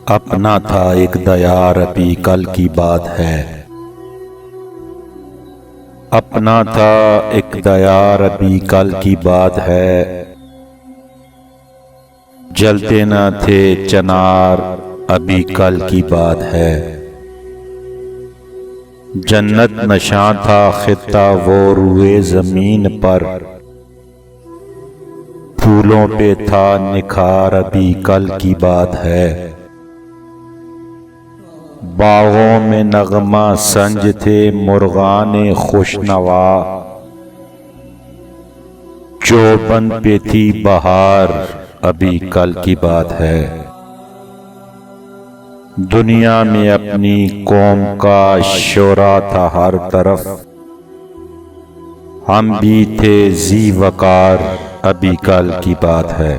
اپنا تھا ایک دیار ابھی کل کی بات ہے۔ اپنا تھا ایک دیار ابھی کل کی بات ہے، جلتے نہ تھے چنار ابھی کل کی بات ہے۔ جنت نشاں تھا خطہ وہ روئے زمین پر، پھولوں پہ تھا نکھار ابھی کل کی بات ہے۔ باغوں میں نغمہ سنج تھے مرغان خوش نوا، چوبن پہ تھی بہار ابھی کل کی بات ہے۔ دنیا میں اپنی قوم کا شورا تھا ہر طرف، ہم بھی تھے ذی وقار ابھی کل کی بات ہے۔